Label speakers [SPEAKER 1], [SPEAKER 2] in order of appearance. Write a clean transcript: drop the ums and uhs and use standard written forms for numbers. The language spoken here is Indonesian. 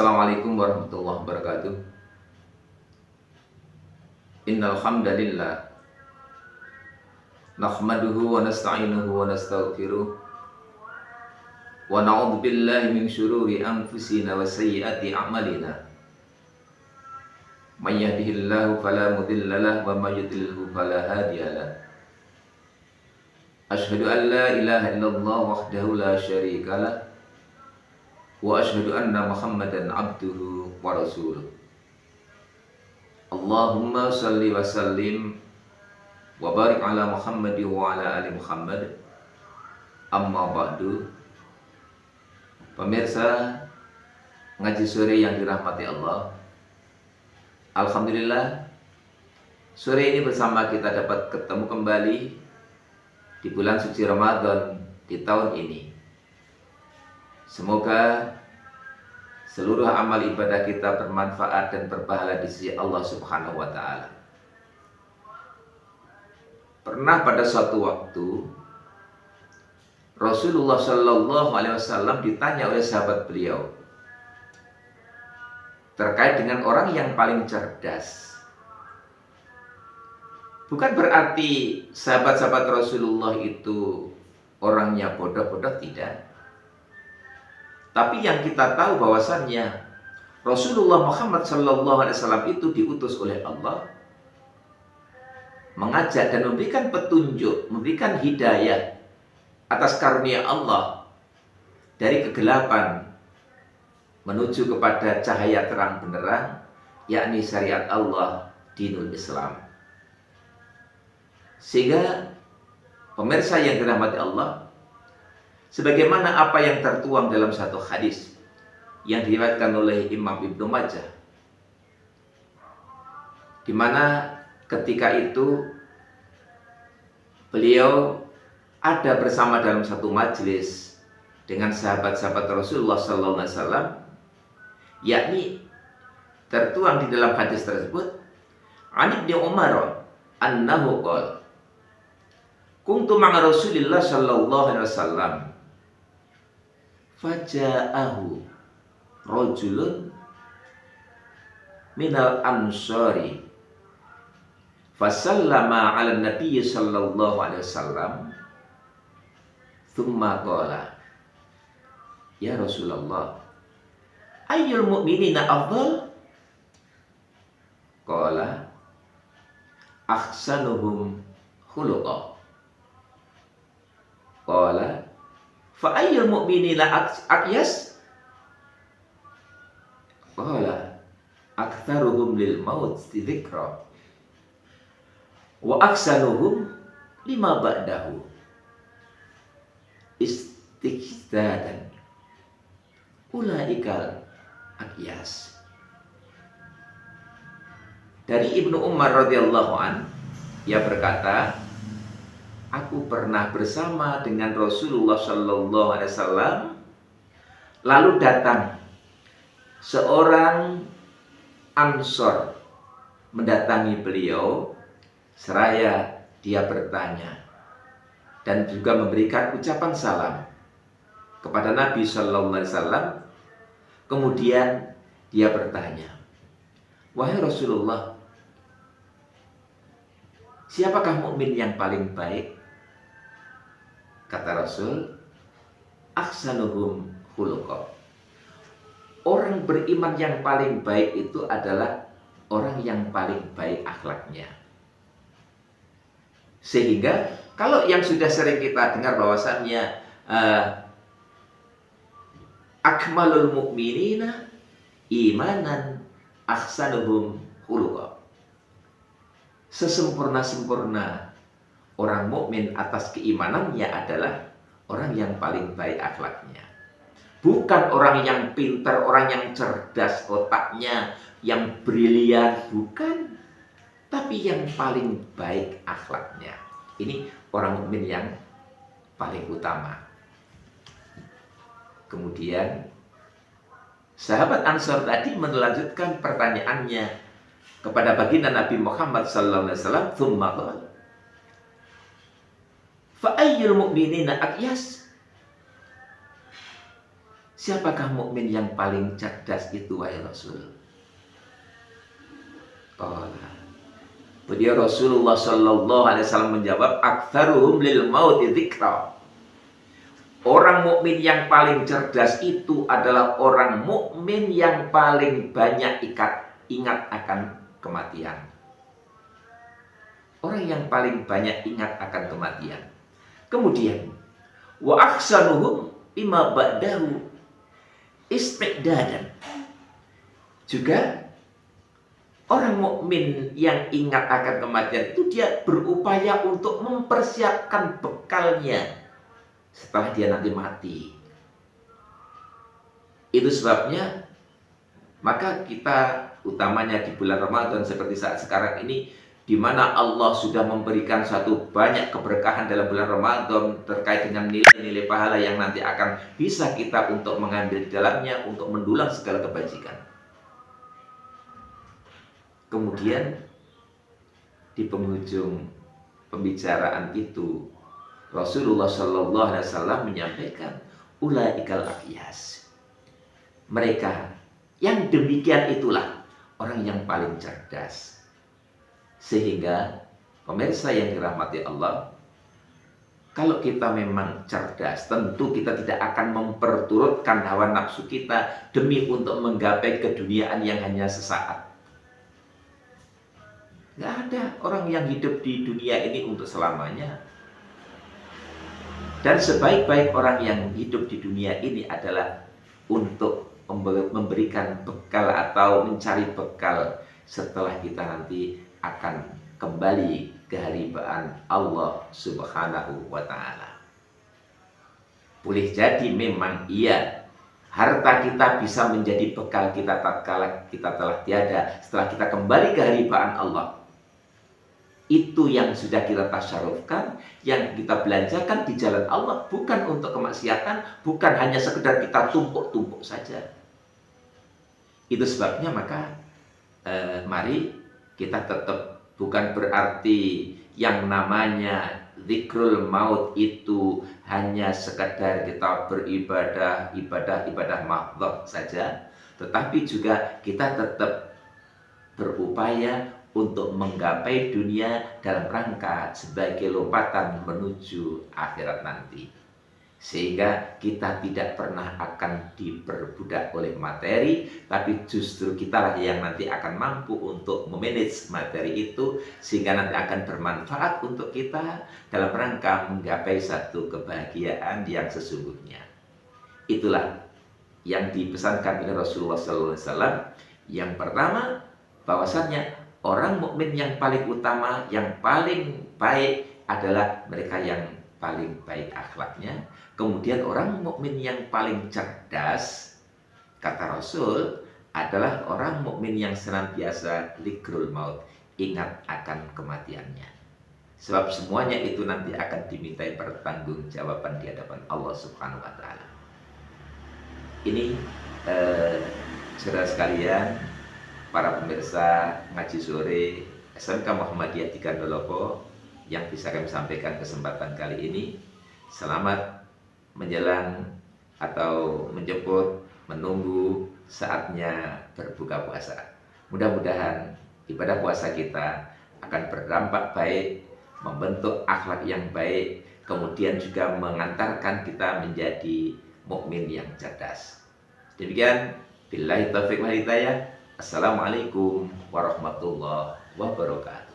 [SPEAKER 1] Assalamualaikum warahmatullahi wabarakatuh. Innal hamdalillah nahmaduhu wa nasta'inuhu wa nastaghfiruh wa na'udzu billahi min syururi anfusina wa sayyiati a'malina. May yahdihillahu fala mudilla lahu wa may yudlilhu fala hadiya lahu. Asyhadu an la ilaha illallah wahdahu la syarika lahu wa asyhadu anna Muhammadan abduhu wa rasuluh. Allahumma salli wa sallim wa barik ala Muhammad wa ala ali Muhammad. Amma ba'du. Pemirsa ngaji sore yang dirahmati Allah, alhamdulillah sore ini bersama kita dapat ketemu kembali di bulan suci Ramadan di tahun ini. Semoga seluruh amal ibadah kita bermanfaat dan berpahala di sisi Allah Subhanahu wa Ta'ala. Pernah pada suatu waktu Rasulullah Shallallahu Alaihi Wasallam ditanya oleh sahabat beliau terkait dengan orang yang paling cerdas. Bukan berarti sahabat-sahabat Rasulullah itu orangnya bodoh-bodoh, tidak. Tapi yang kita tahu bahwasannya Rasulullah Muhammad Sallallahu Alaihi Wasallam itu diutus oleh Allah mengajak dan memberikan petunjuk, memberikan hidayah atas karunia Allah dari kegelapan menuju kepada cahaya terang benderang, yakni syariat Allah, dinul Islam. Sehingga pemirsa yang dirahmati Allah, sebagaimana apa yang tertuang dalam satu hadis yang diriwayatkan oleh Imam Ibnu Majah, di mana ketika itu beliau ada bersama dalam satu majelis dengan sahabat-sahabat Rasulullah Sallallahu Alaihi Wasallam, yakni tertuang di dalam hadis tersebut, An Ibnu Umar annahu qala kuntu ma'a Rasulillah Sallallahu Alaihi Wasallam faja'ahu rajulun minal ansari fasallama ala nabiy sallallahu alaihi wasallam thumma qala ya Rasulullah ayyul mu'minina afdal qala ahsanuhum khuluqa qala fa ayyul mu'minina aqyas qala aktsaruhum lil maut dzikra wa aksanuhum lima ba'dahu istighdadan ulaikal aqyas. Dari Ibnu Umar radhiyallahu an, ia berkata, aku pernah bersama dengan Rasulullah Sallallahu Alaihi Wasallam, lalu datang seorang Ansor mendatangi beliau, seraya dia bertanya dan juga memberikan ucapan salam kepada Nabi Sallallahu Alaihi Wasallam. Kemudian dia bertanya, wahai Rasulullah, siapakah mukmin yang paling baik? Kata Rasul, ahsanuhum khuluqa. Orang beriman yang paling baik itu adalah orang yang paling baik akhlaknya. Sehingga kalau yang sudah sering kita dengar bahwasannya akmalul mu'minina imanan ahsanuhum khuluqa. Sesempurna-sempurna orang mukmin atas keimanannya adalah orang yang paling baik akhlaknya. Bukan orang yang pintar, orang yang cerdas otaknya, yang brilian, bukan. Tapi yang paling baik akhlaknya. Ini orang mukmin yang paling utama. Kemudian sahabat Ansor tadi melanjutkan pertanyaannya kepada baginda Nabi Muhammad sallallahu alaihi wasallam, "Tsumma qala, fa ayyul mu'minina aqyas?" siapakah mukmin yang paling cerdas itu wahai Rasul? Qala, beliau Rasulullah Shallallahu Alaihi Wasallam menjawab, aktsaruhum lil mauti dzikra. Orang mukmin yang paling cerdas itu adalah orang mukmin yang paling banyak ingat akan kematian. Orang yang paling banyak ingat akan kematian. Kemudian, wa ahsanuhum bima ba'dahu istiqdadan. Juga orang mukmin yang ingat akan kematian itu dia berupaya untuk mempersiapkan bekalnya setelah dia nanti mati. Itu sebabnya maka kita utamanya di bulan Ramadan seperti saat sekarang ini, di mana Allah sudah memberikan satu banyak keberkahan dalam bulan Ramadan terkait dengan nilai-nilai pahala yang nanti akan bisa kita untuk mengambil di dalamnya untuk mendulang segala kebajikan. Kemudian di penghujung pembicaraan itu Rasulullah Shallallahu Alaihi Wasallam menyampaikan ulaikal aqyas. Mereka yang demikian itulah orang yang paling cerdas. Sehingga pemirsa yang dirahmati Allah, kalau kita memang cerdas, tentu kita tidak akan memperturutkan hawa nafsu kita demi untuk menggapai keduniaan yang hanya sesaat. Nggak ada orang yang hidup di dunia ini untuk selamanya. Dan sebaik-baik orang yang hidup di dunia ini adalah untuk memberikan bekal atau mencari bekal setelah kita nanti akan kembali ke haribaan Allah Subhanahu wa Ta'ala. Boleh jadi memang iya, harta kita bisa menjadi bekal kita tatkala kita telah tiada, setelah kita kembali ke haribaan Allah. Itu yang sudah kita tasyarufkan, yang kita belanjakan di jalan Allah, bukan untuk kemaksiatan, bukan hanya sekedar kita tumpuk-tumpuk saja. Itu sebabnya maka mari kita tetap, bukan berarti yang namanya zikrul maut itu hanya sekedar kita beribadah, ibadah mahdhah saja, tetapi juga kita tetap berupaya untuk menggapai dunia dalam rangka sebagai lompatan menuju akhirat nanti. Sehingga kita tidak pernah akan diperbudak oleh materi, tapi justru kita lah yang nanti akan mampu untuk memanage materi itu, sehingga nanti akan bermanfaat untuk kita dalam rangka menggapai satu kebahagiaan yang sesungguhnya. Itulah yang dipesankan oleh Rasulullah SAW. Yang pertama, bahwasannya orang mukmin yang paling utama, yang paling baik adalah mereka yang paling baik akhlaknya. Kemudian orang mukmin yang paling cerdas, kata Rasul, adalah orang mukmin yang senantiasa zikrul maut, ingat akan kematiannya. Sebab semuanya itu nanti akan dimintai pertanggungjawaban di hadapan Allah Subhanahu wa Ta'ala. Ini saudara sekalian, para pemirsa ngaji sore SMK Muhammadiyah di Gandolopo yang bisa kami sampaikan kesempatan kali ini. Selamat menjelang atau menjemput, menunggu saatnya berbuka puasa. Mudah-mudahan ibadah puasa kita akan berdampak baik, membentuk akhlak yang baik, kemudian juga mengantarkan kita menjadi mukmin yang cerdas. Demikian, billahi taufiq wal hidayah. Assalamualaikum warahmatullahi wabarakatuh.